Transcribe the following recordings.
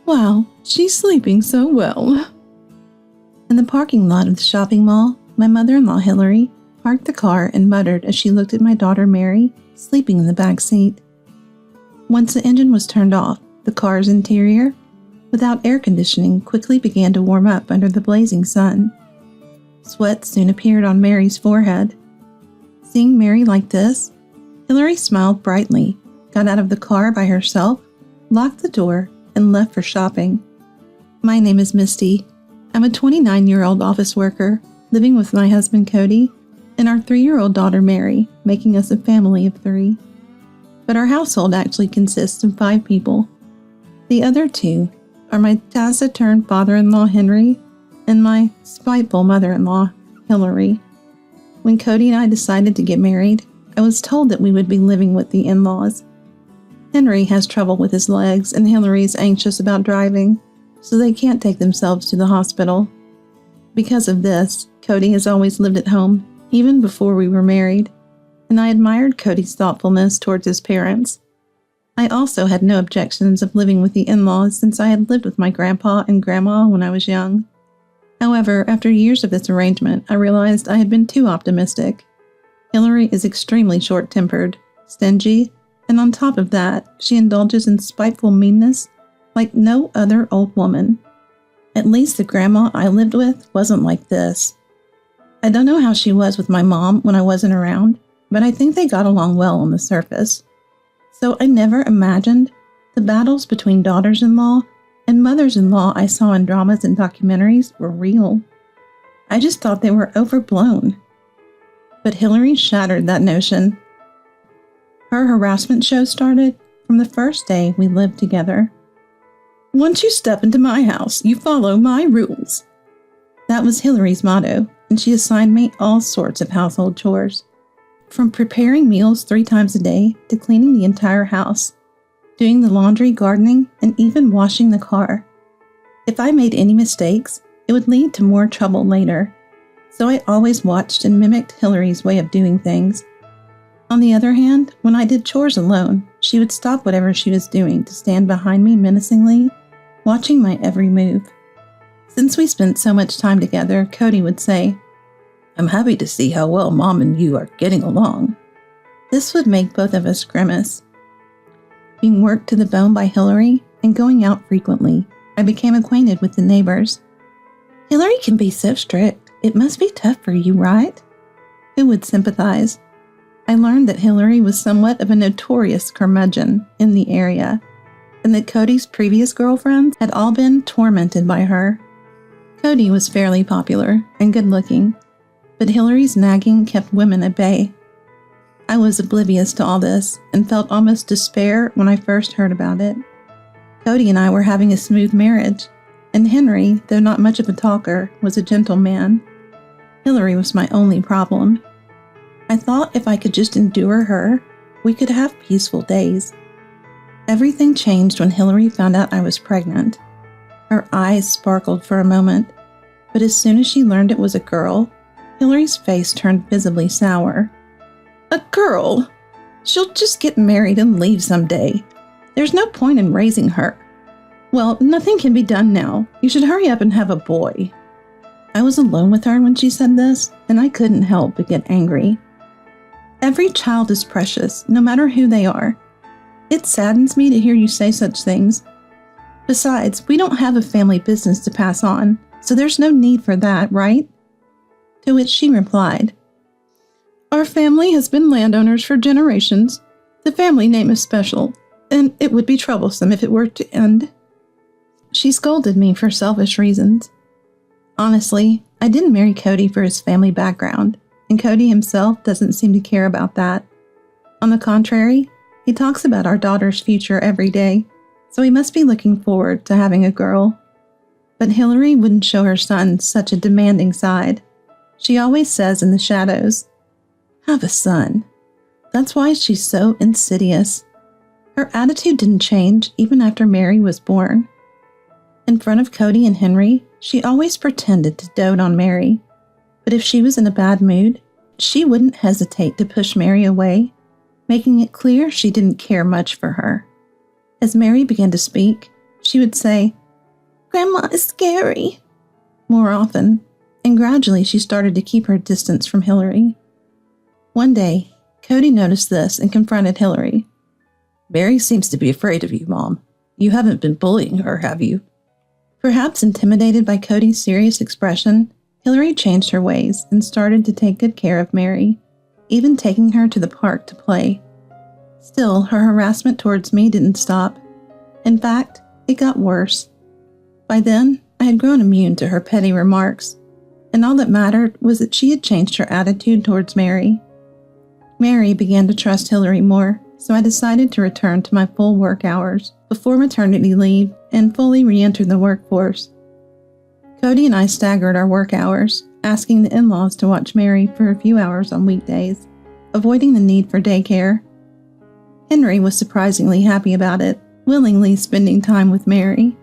Wow, she's sleeping so well. In the parking lot of the shopping mall, my mother-in-law Hillary parked the car and muttered as she looked at my daughter Mary sleeping in the back seat. Once the engine was turned off, the car's interior, without air conditioning, quickly began to warm up under the blazing sun. Sweat soon appeared on Mary's forehead. Seeing Mary like this, Hillary smiled brightly, got out of the car by herself, locked the door, and left for shopping. My name is Misty. I'm a 29-year-old office worker, living with my husband Cody and our 3-year-old daughter Mary, making us a family of 3. But our household actually consists of 5 people. The other 2 are my taciturn father-in-law Henry and my spiteful mother-in-law Hillary. When Cody and I decided to get married, I was told that we would be living with the in-laws. Henry has trouble with his legs and Hillary is anxious about driving, so they can't take themselves to the hospital. Because of this, Cody has always lived at home, even before we were married, and I admired Cody's thoughtfulness towards his parents. I also had no objections of living with the in-laws since I had lived with my grandpa and grandma when I was young. However, after years of this arrangement, I realized I had been too optimistic. Hillary is extremely short-tempered, stingy, and on top of that, she indulges in spiteful meanness like no other old woman. At least the grandma I lived with wasn't like this. I don't know how she was with my mom when I wasn't around, but I think they got along well on the surface. So I never imagined the battles between daughters-in-law and mothers-in-law I saw in dramas and documentaries were real. I just thought they were overblown. But Hillary shattered that notion. Her harassment show started from the first day we lived together. Once you step into my house, you follow my rules. That was Hillary's motto, and she assigned me all sorts of household chores. From preparing meals 3 times a day to cleaning the entire house, doing the laundry, gardening, and even washing the car. If I made any mistakes, it would lead to more trouble later, so I always watched and mimicked Hillary's way of doing things. On the other hand, when I did chores alone, she would stop whatever she was doing to stand behind me menacingly, watching my every move. Since we spent so much time together, Cody would say, "I'm happy to see how well Mom and you are getting along." This would make both of us grimace. Being worked to the bone by Hillary and going out frequently, I became acquainted with the neighbors. "Hillary can be so strict. It must be tough for you, right?" Who would sympathize? I learned that Hillary was somewhat of a notorious curmudgeon in the area, and that Cody's previous girlfriends had all been tormented by her. Cody was fairly popular and good-looking, but Hillary's nagging kept women at bay. I was oblivious to all this and felt almost despair when I first heard about it. Cody and I were having a smooth marriage, and Henry, though not much of a talker, was a gentle man. Hillary was my only problem. I thought if I could just endure her, we could have peaceful days. Everything changed when Hillary found out I was pregnant. Her eyes sparkled for a moment, but as soon as she learned it was a girl, Hillary's face turned visibly sour. "A girl? She'll just get married and leave someday. There's no point in raising her. Well, nothing can be done now. You should hurry up and have a boy." I was alone with her when she said this, and I couldn't help but get angry. Every child is precious, no matter who they are. It saddens me to hear you say such things. Besides, we don't have a family business to pass on, so there's no need for that, right? To which she replied, "Our family has been landowners for generations. The family name is special, and it would be troublesome if it were to end." She scolded me for selfish reasons. Honestly, I didn't marry Cody for his family background, and Cody himself doesn't seem to care about that. On the contrary, he talks about our daughter's future every day, so he must be looking forward to having a girl. But Hillary wouldn't show her son such a demanding side. She always says in the shadows, "Have a son." That's why she's so insidious. Her attitude didn't change even after Mary was born. In front of Cody and Henry, she always pretended to dote on Mary. But if she was in a bad mood, she wouldn't hesitate to push Mary away, making it clear she didn't care much for her. As Mary began to speak, she would say, "Grandma is scary," more often, and gradually she started to keep her distance from Hillary. One day, Cody noticed this and confronted Hillary. "Mary seems to be afraid of you, Mom. You haven't been bullying her, have you?" Perhaps intimidated by Cody's serious expression, Hillary changed her ways and started to take good care of Mary, even taking her to the park to play. Still, her harassment towards me didn't stop. In fact, it got worse. By then, I had grown immune to her petty remarks, and all that mattered was that she had changed her attitude towards Mary. Mary began to trust Hillary more, so I decided to return to my full work hours before maternity leave and fully re-enter the workforce. Cody and I staggered our work hours, asking the in-laws to watch Mary for a few hours on weekdays, avoiding the need for daycare. Henry was surprisingly happy about it, willingly spending time with Mary.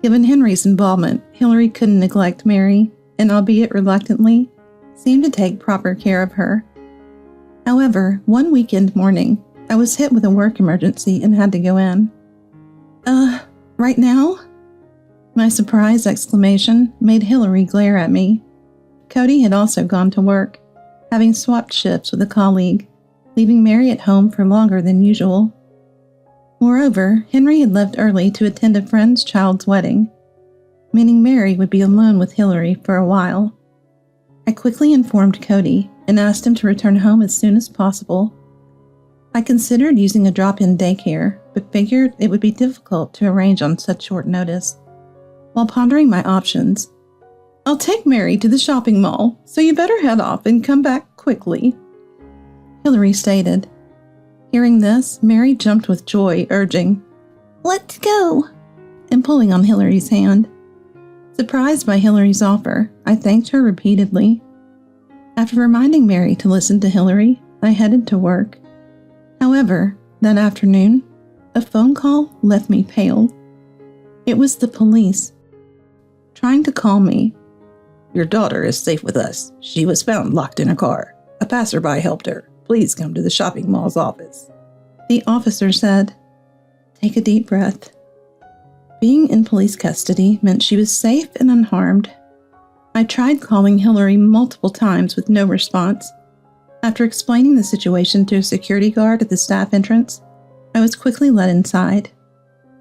Given Henry's involvement, Hillary couldn't neglect Mary, and albeit reluctantly, seemed to take proper care of her. However, one weekend morning, I was hit with a work emergency and had to go in. Right now?" My surprised exclamation made Hillary glare at me. Cody had also gone to work, having swapped shifts with a colleague, leaving Mary at home for longer than usual. Moreover, Henry had left early to attend a friend's child's wedding, meaning Mary would be alone with Hillary for a while. I quickly informed Cody and asked him to return home as soon as possible. I considered using a drop-in daycare, but figured it would be difficult to arrange on such short notice. While pondering my options, "I'll take Mary to the shopping mall, so you better head off and come back quickly," Hillary stated. Hearing this, Mary jumped with joy, urging, "Let's go," and pulling on Hillary's hand. Surprised by Hillary's offer, I thanked her repeatedly. After reminding Mary to listen to Hillary, I headed to work. However, that afternoon, a phone call left me pale. It was the police, trying to call me. "Your daughter is safe with us. She was found locked in a car. A passerby helped her. Please come to the shopping mall's office," the officer said. Take a deep breath. Being in police custody meant she was safe and unharmed. I tried calling Hillary multiple times with no response. After explaining the situation to a security guard at the staff entrance, I was quickly led inside.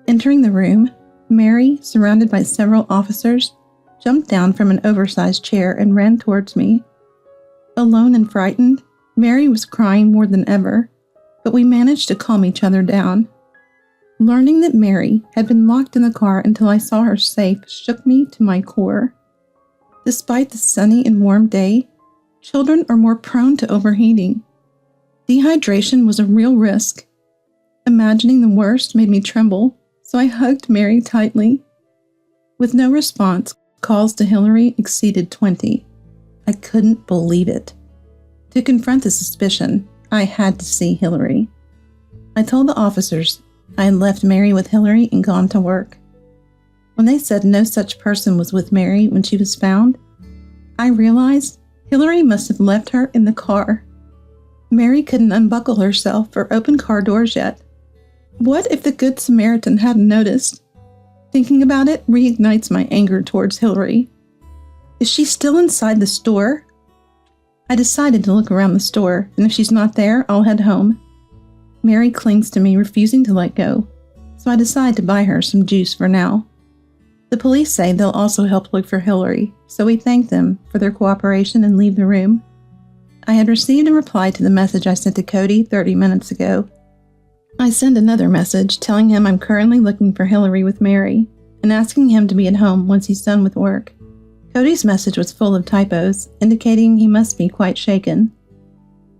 Entering the room, Mary, surrounded by several officers, jumped down from an oversized chair and ran towards me. Alone and frightened, Mary was crying more than ever, but we managed to calm each other down. Learning that Mary had been locked in the car until I saw her safe shook me to my core. Despite the sunny and warm day, children are more prone to overheating. Dehydration was a real risk. Imagining the worst made me tremble, so I hugged Mary tightly. With no response, calls to Hillary exceeded 20. I couldn't believe it. To confront the suspicion, I had to see Hillary. I told the officers I had left Mary with Hillary and gone to work. When they said no such person was with Mary when she was found, I realized Hillary must have left her in the car. Mary couldn't unbuckle herself or open car doors yet. What if the Good Samaritan hadn't noticed? Thinking about it reignites my anger towards Hillary. Is she still inside the store? I decided to look around the store, and if she's not there, I'll head home. Mary clings to me, refusing to let go, so I decide to buy her some juice for now. The police say they'll also help look for Hillary, so we thank them for their cooperation and leave the room. I had received a reply to the message I sent to Cody 30 minutes ago. I send another message telling him I'm currently looking for Hillary with Mary and asking him to be at home once he's done with work. Cody's message was full of typos, indicating he must be quite shaken.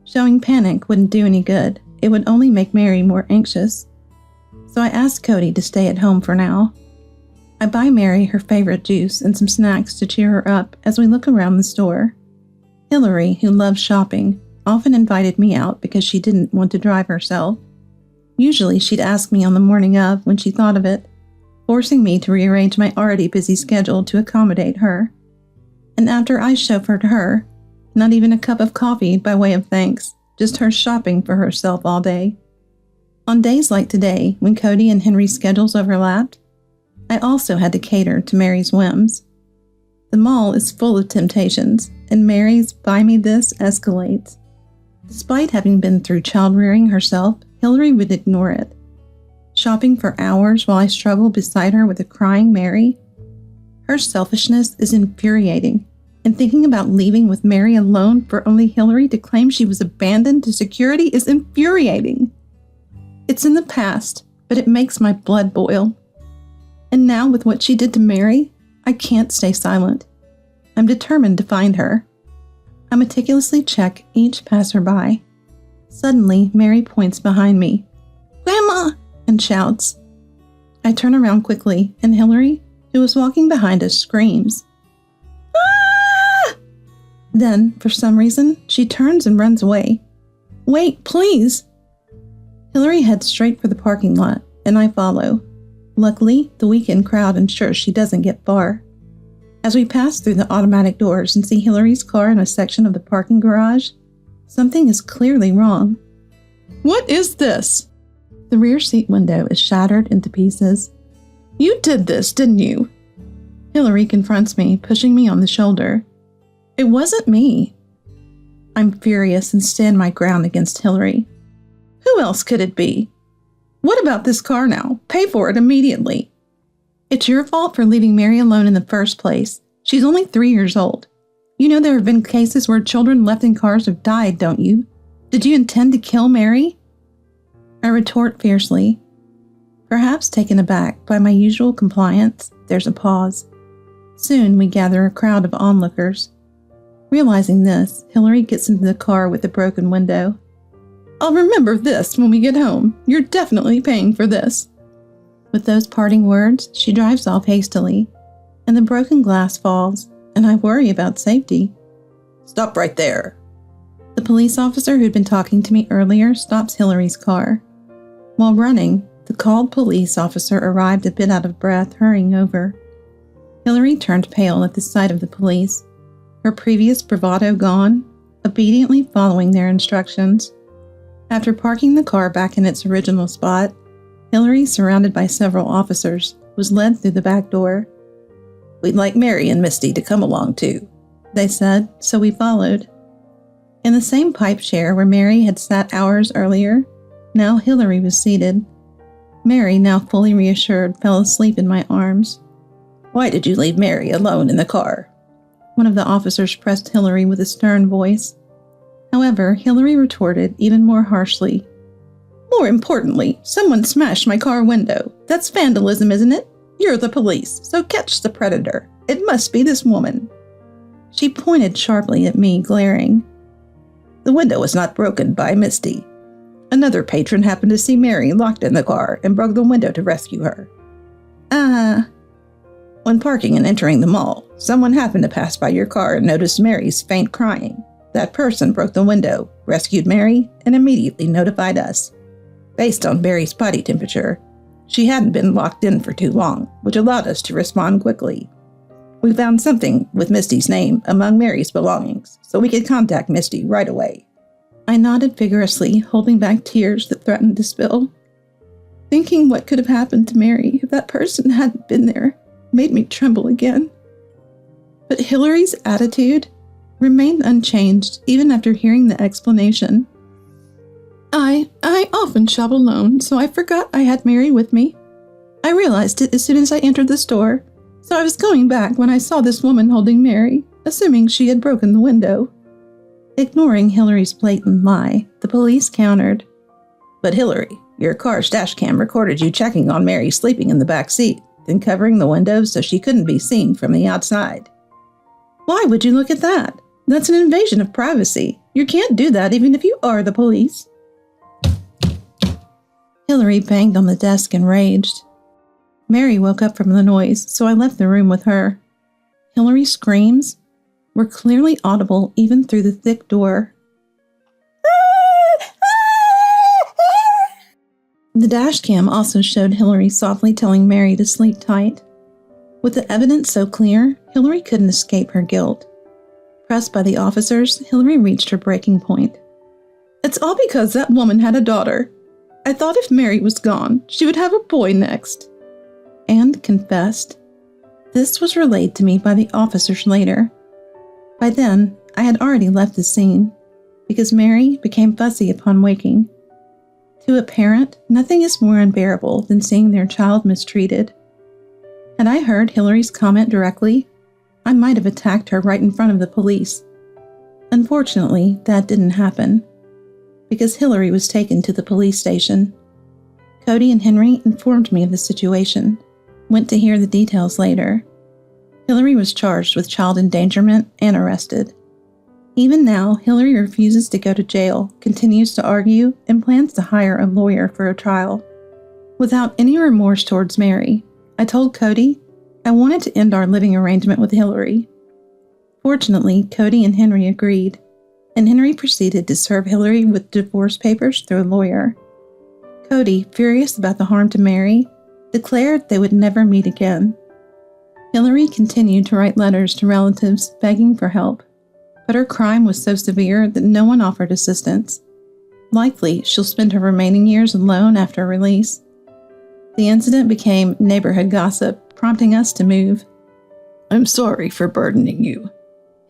Showing panic wouldn't do any good. It would only make Mary more anxious. So I asked Cody to stay at home for now. I buy Mary her favorite juice and some snacks to cheer her up as we look around the store. Hillary, who loves shopping, often invited me out because she didn't want to drive herself. Usually she'd ask me on the morning of when she thought of it, forcing me to rearrange my already busy schedule to accommodate her. And after I chauffeured her, not even a cup of coffee by way of thanks, just her shopping for herself all day. On days like today, when Cody and Henry's schedules overlapped, I also had to cater to Mary's whims. The mall is full of temptations, and Mary's buy me this escalates. Despite having been through child rearing herself, Hillary would ignore it. Shopping for hours while I struggle beside her with a crying Mary. Her selfishness is infuriating, and thinking about leaving with Mary alone for only Hillary to claim she was abandoned to security is infuriating. It's in the past, but it makes my blood boil. And now with what she did to Mary, I can't stay silent. I'm determined to find her. I meticulously check each passerby. Suddenly, Mary points behind me. "Grandma!" and shouts. I turn around quickly, and Hillary, who was walking behind us, screams. "Ah!" Then, for some reason, she turns and runs away. "Wait, please!" Hillary heads straight for the parking lot, and I follow. Luckily, the weekend crowd ensures she doesn't get far. As we pass through the automatic doors and see Hillary's car in a section of the parking garage, something is clearly wrong. "What is this?" The rear seat window is shattered into pieces. "You did this, didn't you?" Hillary confronts me, pushing me on the shoulder. "It wasn't me." I'm furious and stand my ground against Hillary. "Who else could it be? What about this car now? Pay for it immediately." "It's your fault for leaving Mary alone in the first place. She's only 3 years old. You know there have been cases where children left in cars have died, don't you? Did you intend to kill Mary?" I retort fiercely. Perhaps taken aback by my usual compliance, there's a pause. Soon we gather a crowd of onlookers. Realizing this, Hillary gets into the car with the broken window. "I'll remember this when we get home. You're definitely paying for this." With those parting words, she drives off hastily, and the broken glass falls, and I worry about safety. "Stop right there." The police officer who'd been talking to me earlier stops Hillary's car. While running, the called police officer arrived a bit out of breath, hurrying over. Hillary turned pale at the sight of the police, her previous bravado gone, obediently following their instructions. After parking the car back in its original spot, Hillary, surrounded by several officers, was led through the back door. "We'd like Mary and Misty to come along too," they said, so we followed. In the same pipe chair where Mary had sat hours earlier, now Hillary was seated. Mary, now fully reassured, fell asleep in my arms. "Why did you leave Mary alone in the car?" One of the officers pressed Hillary with a stern voice. However, Hillary retorted even more harshly. "More importantly, someone smashed my car window. That's vandalism, isn't it? You're the police, so catch the predator. It must be this woman." She pointed sharply at me, glaring. "The window was not broken by Misty. Another patron happened to see Mary locked in the car and broke the window to rescue her. When parking and entering the mall, someone happened to pass by your car and noticed Mary's faint crying. That person broke the window, rescued Mary, and immediately notified us. Based on Mary's body temperature, she hadn't been locked in for too long, which allowed us to respond quickly. We found something with Misty's name among Mary's belongings, so we could contact Misty right away." I nodded vigorously, holding back tears that threatened to spill. Thinking what could have happened to Mary if that person hadn't been there made me tremble again. But Hillary's attitude remained unchanged even after hearing the explanation. I often shop alone, so I forgot I had Mary with me. I realized it as soon as I entered the store, so I was going back when I saw this woman holding Mary, assuming she had broken the window." Ignoring Hillary's blatant lie, the police countered. "But Hillary, your car's dash cam recorded you checking on Mary sleeping in the back seat, then covering the windows so she couldn't be seen from the outside." "Why would you look at that? That's an invasion of privacy. You can't do that even if you are the police." Hillary banged on the desk enraged. Mary woke up from the noise, so I left the room with her. Hillary's screams were clearly audible even through the thick door. The dashcam also showed Hillary softly telling Mary to sleep tight. With the evidence so clear, Hillary couldn't escape her guilt. Pressed by the officers, Hillary reached her breaking point. "It's all because that woman had a daughter. I thought if Mary was gone, she would have a boy next." And confessed. This was relayed to me by the officers later. By then, I had already left the scene, because Mary became fussy upon waking. To a parent, nothing is more unbearable than seeing their child mistreated. Had I heard Hillary's comment directly, I might have attacked her right in front of the police. Unfortunately, that didn't happen, because Hillary was taken to the police station. Cody and Henry informed me of the situation, went to hear the details later. Hillary was charged with child endangerment and arrested. Even now, Hillary refuses to go to jail, continues to argue, and plans to hire a lawyer for a trial. Without any remorse towards Mary, I told Cody I wanted to end our living arrangement with Hillary. Fortunately, Cody and Henry agreed, and Henry proceeded to serve Hillary with divorce papers through a lawyer. Cody, furious about the harm to Mary, declared they would never meet again. Hillary continued to write letters to relatives begging for help, but her crime was so severe that no one offered assistance. Likely, she'll spend her remaining years alone after release. The incident became neighborhood gossip, prompting us to move. "I'm sorry for burdening you."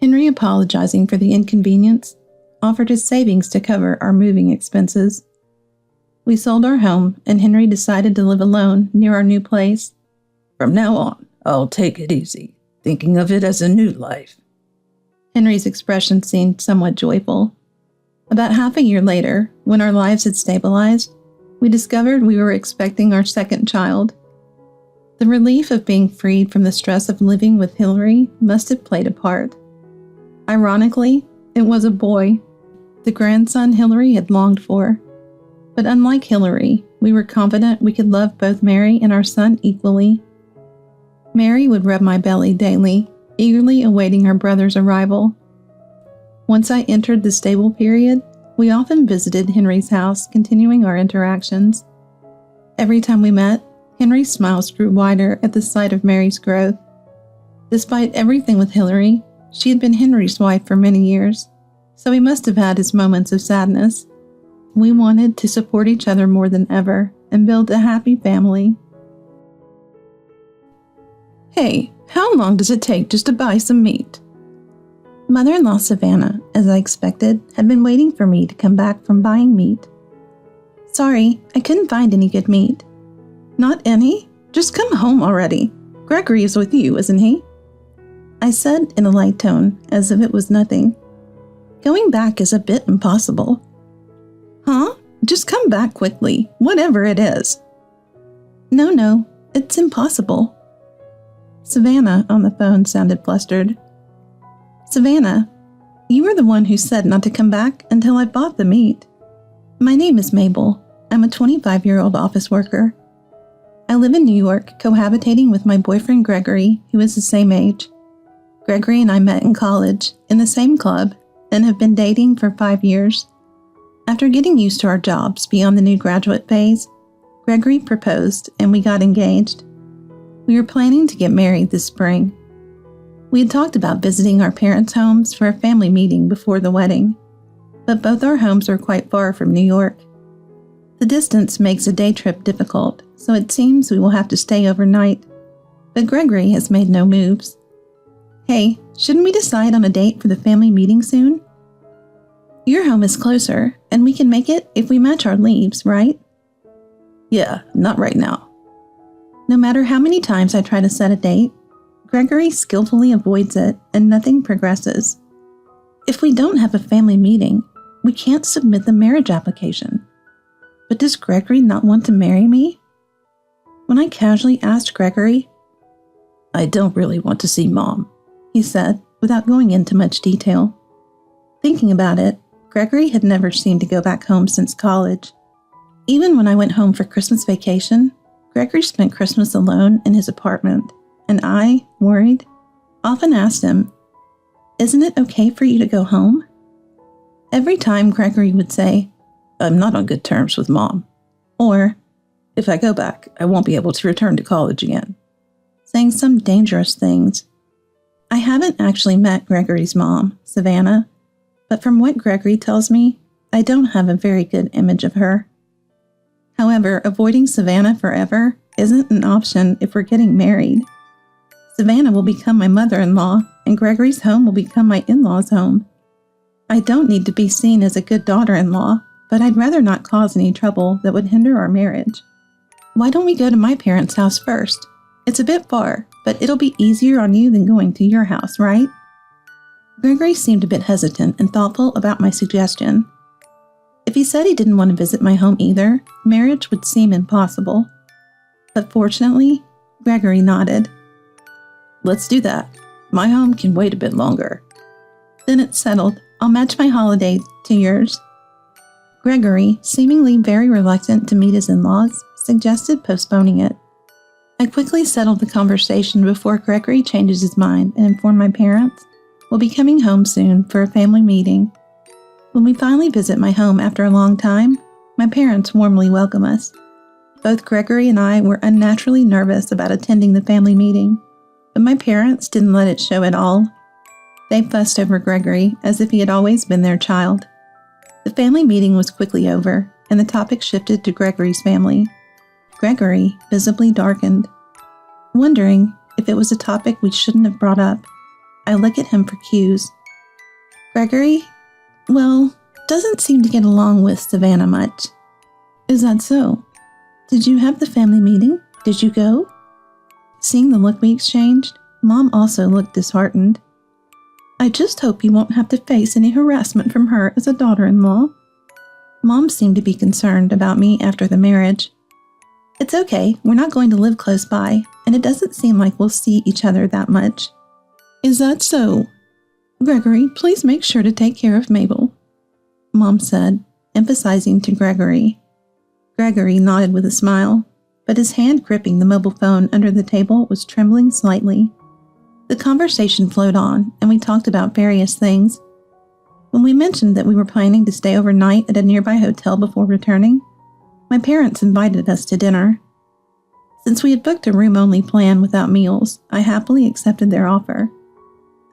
Henry, apologizing for the inconvenience, offered his savings to cover our moving expenses. We sold our home, and Henry decided to live alone near our new place. "From now on, I'll take it easy, thinking of it as a new life." Henry's expression seemed somewhat joyful. About half a year later, when our lives had stabilized, we discovered we were expecting our second child. The relief of being freed from the stress of living with Hillary must have played a part. Ironically, it was a boy, the grandson Hillary had longed for. But unlike Hillary, we were confident we could love both Mary and our son equally. Mary would rub my belly daily, eagerly awaiting her brother's arrival. Once I entered the stable period, we often visited Henry's house, continuing our interactions. Every time we met, Henry's smiles grew wider at the sight of Mary's growth. Despite everything with Hillary, she had been Henry's wife for many years, so he must have had his moments of sadness. We wanted to support each other more than ever and build a happy family. "Hey, how long does it take just to buy some meat?" Mother-in-law Savannah, as I expected, had been waiting for me to come back from buying meat. "Sorry, I couldn't find any good meat." "Not any? Just come home already. Gregory is with you, isn't he?" I said in a light tone, as if it was nothing. "Going back is a bit impossible." "Huh? Just come back quickly, whatever it is." No, it's impossible." Savannah on the phone sounded flustered. "Savannah, you were the one who said not to come back until I bought the meat." "My name is Mabel. I'm a 25-year-old office worker. I live in New York, cohabitating with my boyfriend Gregory, who is the same age. Gregory and I met in college, in the same club, and have been dating for 5 years. After getting used to our jobs beyond the new graduate phase, Gregory proposed and we got engaged. We were planning to get married this spring. We had talked about visiting our parents' homes for a family meeting before the wedding, but both our homes are quite far from New York. The distance makes a day trip difficult, so it seems we will have to stay overnight, but Gregory has made no moves. Hey, shouldn't we decide on a date for the family meeting soon? Your home is closer, and we can make it if we match our leaves, right? Yeah, not right now. No matter how many times I try to set a date, Gregory skillfully avoids it and nothing progresses. If we don't have a family meeting, we can't submit the marriage application. But does Gregory not want to marry me? When I casually asked Gregory, "I don't really want to see Mom," he said, without going into much detail. Thinking about it, Gregory had never seemed to go back home since college. Even when I went home for Christmas vacation, Gregory spent Christmas alone in his apartment, and I, worried, often asked him, "Isn't it okay for you to go home?" Every time Gregory would say, "I'm not on good terms with Mom," or, "If I go back, I won't be able to return to college again," saying some dangerous things. I haven't actually met Gregory's mom, Savannah, but from what Gregory tells me, I don't have a very good image of her. However, avoiding Savannah forever isn't an option if we're getting married. Savannah will become my mother-in-law, and Gregory's home will become my in-law's home. I don't need to be seen as a good daughter-in-law, but I'd rather not cause any trouble that would hinder our marriage. Why don't we go to my parents' house first? It's a bit far, but it'll be easier on you than going to your house, right? Gregory seemed a bit hesitant and thoughtful about my suggestion. If he said he didn't want to visit my home either, marriage would seem impossible. But fortunately, Gregory nodded. Let's do that. My home can wait a bit longer. Then it's settled. I'll match my holiday to yours. Gregory, seemingly very reluctant to meet his in-laws, suggested postponing it. I quickly settled the conversation before Gregory changes his mind and informed my parents we'll be coming home soon for a family meeting. When we finally visit my home after a long time, my parents warmly welcome us. Both Gregory and I were unnaturally nervous about attending the family meeting, but my parents didn't let it show at all. They fussed over Gregory as if he had always been their child. The family meeting was quickly over, and the topic shifted to Gregory's family. Gregory visibly darkened. Wondering if it was a topic we shouldn't have brought up, I look at him for cues. Gregory, doesn't seem to get along with Savannah much. Is that so? Did you have the family meeting? Did you go? Seeing the look we exchanged, Mom also looked disheartened. I just hope you won't have to face any harassment from her as a daughter-in-law. Mom seemed to be concerned about me after the marriage. It's okay, we're not going to live close by, and it doesn't seem like we'll see each other that much. Is that so? Gregory, please make sure to take care of Mabel, Mom said, emphasizing to Gregory. Gregory nodded with a smile, but his hand gripping the mobile phone under the table was trembling slightly. The conversation flowed on, and we talked about various things. When we mentioned that we were planning to stay overnight at a nearby hotel before returning, my parents invited us to dinner. Since we had booked a room-only plan without meals, I happily accepted their offer.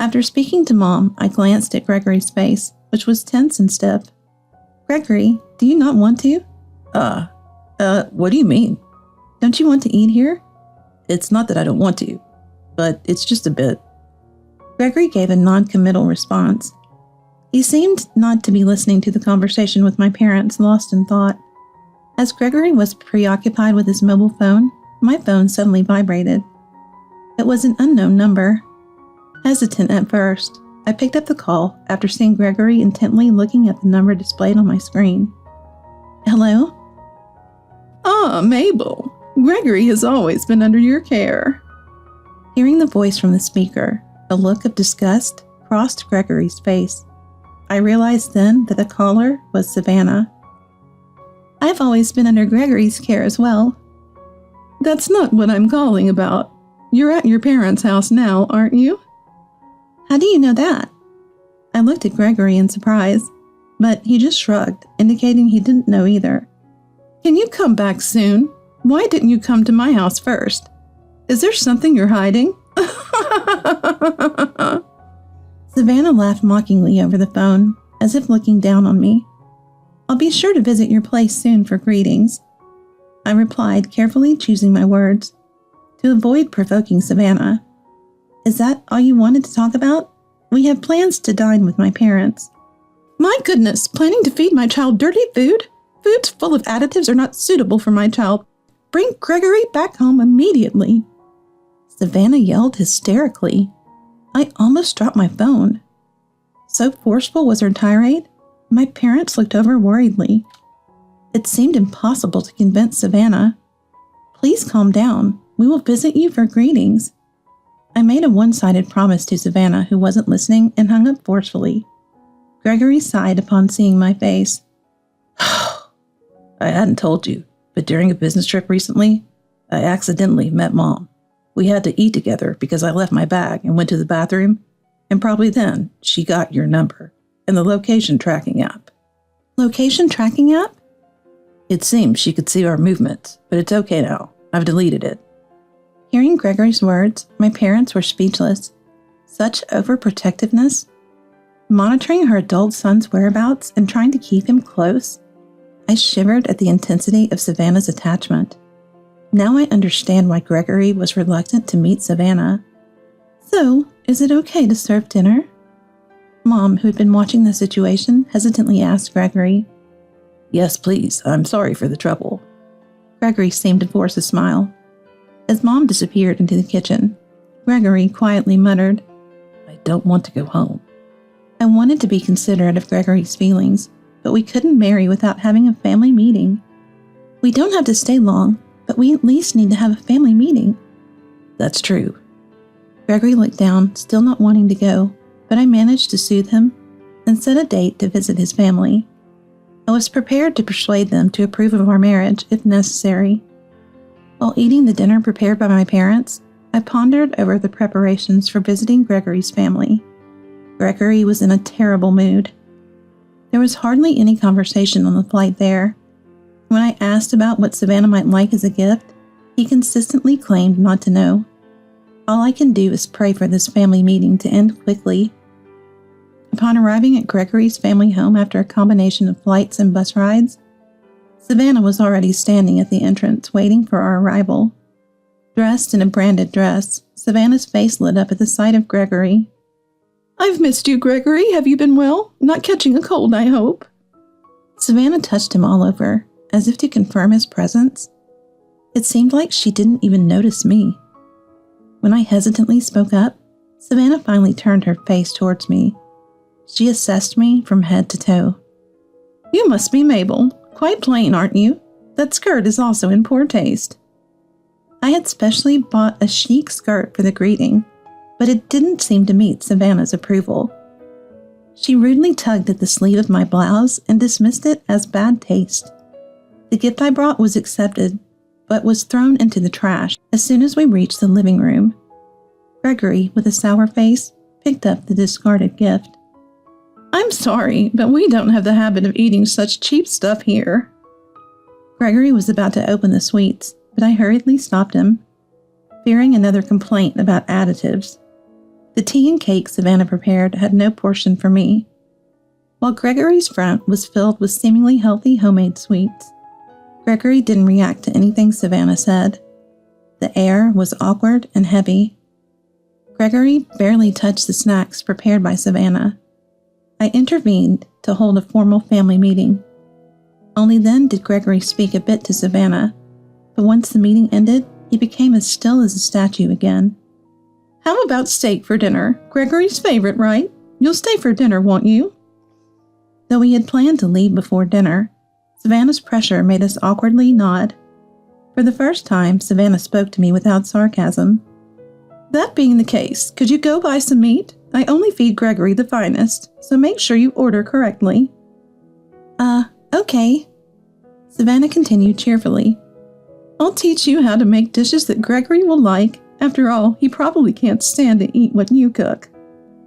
After speaking to Mom, I glanced at Gregory's face, which was tense and stiff. Gregory, do you not want to? What do you mean? Don't you want to eat here? It's not that I don't want to, but it's just a bit. Gregory gave a non-committal response. He seemed not to be listening to the conversation with my parents, lost in thought. As Gregory was preoccupied with his mobile phone, my phone suddenly vibrated. It was an unknown number. Hesitant at first, I picked up the call after seeing Gregory intently looking at the number displayed on my screen. Hello? Mabel. Gregory has always been under your care. Hearing the voice from the speaker, a look of disgust crossed Gregory's face. I realized then that the caller was Savannah. I've always been under Gregory's care as well. That's not what I'm calling about. You're at your parents' house now, aren't you? How do you know that? I looked at Gregory in surprise, but he just shrugged, indicating he didn't know either. Can you come back soon? Why didn't you come to my house first? Is there something you're hiding? Savannah laughed mockingly over the phone, as if looking down on me. I'll be sure to visit your place soon for greetings, I replied, carefully choosing my words, to avoid provoking Savannah. Is that all you wanted to talk about? We have plans to dine with my parents. My goodness, planning to feed my child dirty food? Foods full of additives are not suitable for my child. Bring Gregory back home immediately. Savannah yelled hysterically. I almost dropped my phone. So forceful was her tirade, my parents looked over worriedly. It seemed impossible to convince Savannah. Please calm down. We will visit you for greetings. I made a one-sided promise to Savannah, who wasn't listening, and hung up forcefully. Gregory sighed upon seeing my face. I hadn't told you, but during a business trip recently, I accidentally met Mom. We had to eat together because I left my bag and went to the bathroom, and probably then she got your number and the location tracking app. Location tracking app? It seems she could see our movements, but it's okay now. I've deleted it. Hearing Gregory's words, my parents were speechless. Such overprotectiveness. Monitoring her adult son's whereabouts and trying to keep him close. I shivered at the intensity of Savannah's attachment. Now I understand why Gregory was reluctant to meet Savannah. So, is it okay to serve dinner? Mom, who had been watching the situation, hesitantly asked Gregory. Yes, please. I'm sorry for the trouble. Gregory seemed to force a smile. As Mom disappeared into the kitchen, Gregory quietly muttered, I don't want to go home. I wanted to be considerate of Gregory's feelings, but we couldn't marry without having a family meeting. We don't have to stay long, but we at least need to have a family meeting. That's true. Gregory looked down, still not wanting to go, but I managed to soothe him and set a date to visit his family. I was prepared to persuade them to approve of our marriage if necessary. While eating the dinner prepared by my parents, I pondered over the preparations for visiting Gregory's family. Gregory was in a terrible mood. There was hardly any conversation on the flight there. When I asked about what Savannah might like as a gift, he consistently claimed not to know. All I can do is pray for this family meeting to end quickly. Upon arriving at Gregory's family home after a combination of flights and bus rides, Savannah was already standing at the entrance waiting for our arrival. Dressed in a branded dress, Savannah's face lit up at the sight of Gregory. I've missed you, Gregory. Have you been well? Not catching a cold, I hope. Savannah touched him all over, as if to confirm his presence. It seemed like she didn't even notice me. When I hesitantly spoke up, Savannah finally turned her face towards me. She assessed me from head to toe. You must be Mabel. Quite plain, aren't you? That skirt is also in poor taste. I had specially bought a chic skirt for the greeting, but it didn't seem to meet Savannah's approval. She rudely tugged at the sleeve of my blouse and dismissed it as bad taste. The gift I brought was accepted, but was thrown into the trash as soon as we reached the living room. Gregory, with a sour face, picked up the discarded gift. I'm sorry, but we don't have the habit of eating such cheap stuff here. Gregory was about to open the sweets, but I hurriedly stopped him, fearing another complaint about additives. The tea and cake Savannah prepared had no portion for me, while Gregory's front was filled with seemingly healthy homemade sweets. Gregory didn't react to anything Savannah said. The air was awkward and heavy. Gregory barely touched the snacks prepared by Savannah. I intervened to hold a formal family meeting. Only then did Gregory speak a bit to Savannah, but once the meeting ended, he became as still as a statue again. How about steak for dinner? Gregory's favorite, right? You'll stay for dinner, won't you? Though we had planned to leave before dinner, Savannah's pressure made us awkwardly nod. For the first time, Savannah spoke to me without sarcasm. That being the case, could you go buy some meat? I only feed Gregory the finest, so make sure you order correctly. Okay. Savannah continued cheerfully. I'll teach you how to make dishes that Gregory will like. After all, he probably can't stand to eat what you cook.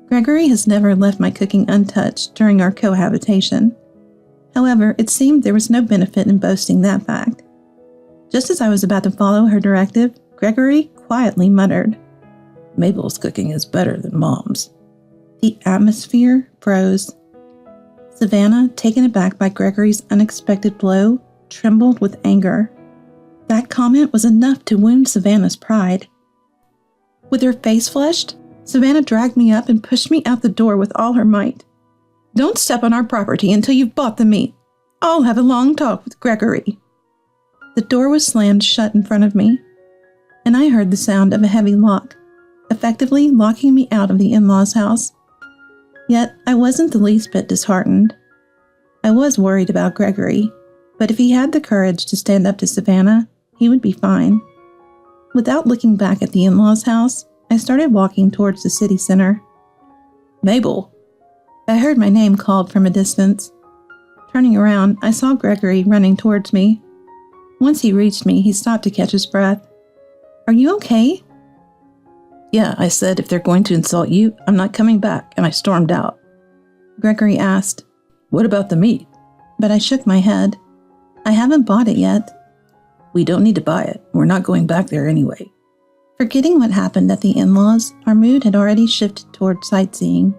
Gregory has never left my cooking untouched during our cohabitation. However, it seemed there was no benefit in boasting that fact. Just as I was about to follow her directive, Gregory quietly muttered, Mabel's cooking is better than Mom's. The atmosphere froze. Savannah, taken aback by Gregory's unexpected blow, trembled with anger. That comment was enough to wound Savannah's pride. With her face flushed, Savannah dragged me up and pushed me out the door with all her might. Don't step on our property until you've bought the meat. I'll have a long talk with Gregory. The door was slammed shut in front of me, and I heard the sound of a heavy lock, effectively locking me out of the in-laws' house. Yet I wasn't the least bit disheartened. I was worried about Gregory, but if he had the courage to stand up to Savannah, he would be fine. Without looking back at the in-laws' house, I started walking towards the city center. Mabel! I heard my name called from a distance. Turning around, I saw Gregory running towards me. Once he reached me, he stopped to catch his breath. Are you okay? Yeah, I said if they're going to insult you, I'm not coming back, and I stormed out. Gregory asked, What about the meat? But I shook my head. I haven't bought it yet. We don't need to buy it. We're not going back there anyway. Forgetting what happened at the in-laws, our mood had already shifted toward sightseeing.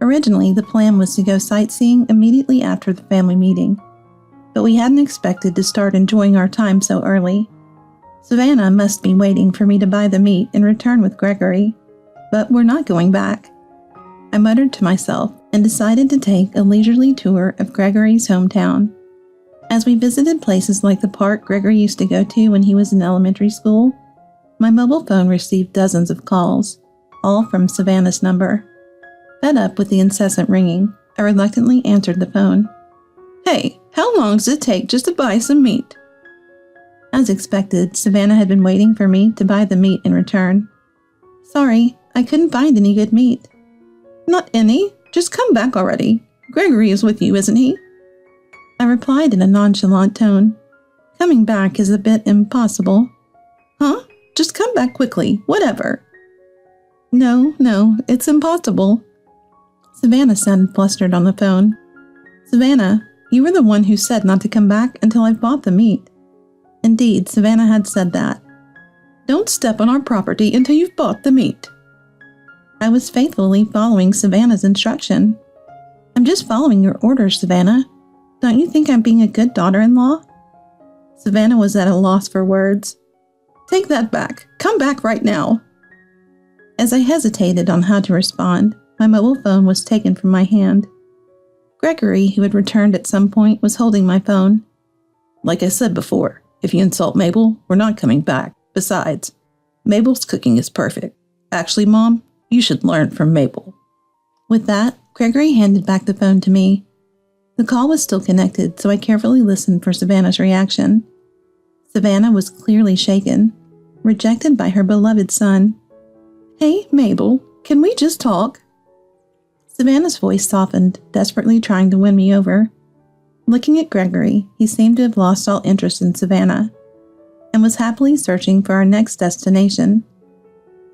Originally, the plan was to go sightseeing immediately after the family meeting, but we hadn't expected to start enjoying our time so early. Savannah must be waiting for me to buy the meat and return with Gregory, but we're not going back. I muttered to myself and decided to take a leisurely tour of Gregory's hometown. As we visited places like the park Gregory used to go to when he was in elementary school, my mobile phone received dozens of calls, all from Savannah's number. Fed up with the incessant ringing, I reluctantly answered the phone. "Hey, how long does it take just to buy some meat?" As expected, Savannah had been waiting for me to buy the meat in return. "Sorry, I couldn't find any good meat." "Not any? Just come back already. Gregory is with you, isn't he?" I replied in a nonchalant tone. "Coming back is a bit impossible." "Huh? Just come back quickly, whatever." No, it's impossible." Savannah sounded flustered on the phone. "Savannah, you were the one who said not to come back until I've bought the meat." Indeed, Savannah had said that. "Don't step on our property until you've bought the meat." I was faithfully following Savannah's instruction. "I'm just following your orders, Savannah. Don't you think I'm being a good daughter-in-law?" Savannah was at a loss for words. "Take that back. Come back right now." As I hesitated on how to respond, my mobile phone was taken from my hand. Gregory, who had returned at some point, was holding my phone. "Like I said before, if you insult Mabel, we're not coming back. Besides, Mabel's cooking is perfect. Actually, Mom, you should learn from Mabel." With that, Gregory handed back the phone to me. The call was still connected, so I carefully listened for Savannah's reaction. Savannah was clearly shaken, rejected by her beloved son. "Hey, Mabel, can we just talk?" Savannah's voice softened, desperately trying to win me over. Looking at Gregory, he seemed to have lost all interest in Savannah, and was happily searching for our next destination.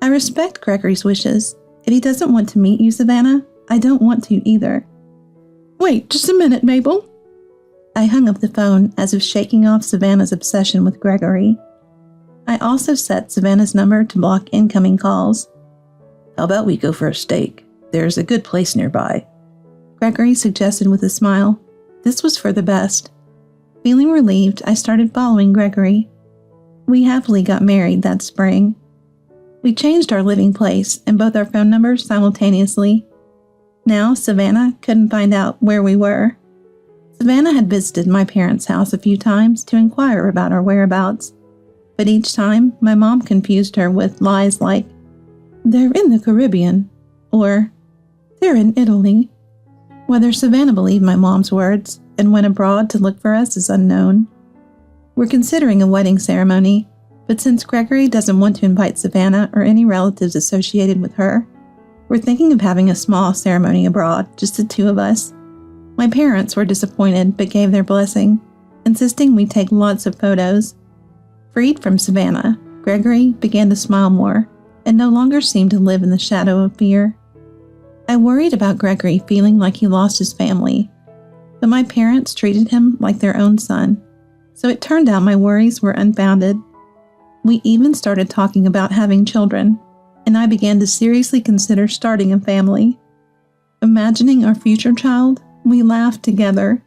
I respect Gregory's wishes. If he doesn't want to meet you, Savannah, I don't want to either. "Wait just a minute, Mabel." I hung up the phone as if shaking off Savannah's obsession with Gregory. I also set Savannah's number to block incoming calls. "How about we go for a steak? There's a good place nearby," Gregory suggested with a smile. This was for the best. Feeling relieved, I started following Gregory. We happily got married that spring. We changed our living place and both our phone numbers simultaneously. Now, Savannah couldn't find out where we were. Savannah had visited my parents' house a few times to inquire about our whereabouts, but each time my mom confused her with lies like, "They're in the Caribbean," or "They're in Italy." Whether Savannah believed my mom's words and went abroad to look for us is unknown. We're considering a wedding ceremony, but since Gregory doesn't want to invite Savannah or any relatives associated with her, we're thinking of having a small ceremony abroad, just the two of us. My parents were disappointed but gave their blessing, insisting we take lots of photos. Freed from Savannah, Gregory began to smile more and no longer seemed to live in the shadow of fear. I worried about Gregory feeling like he lost his family, but my parents treated him like their own son, so it turned out my worries were unfounded. We even started talking about having children, and I began to seriously consider starting a family. Imagining our future child, we laughed together.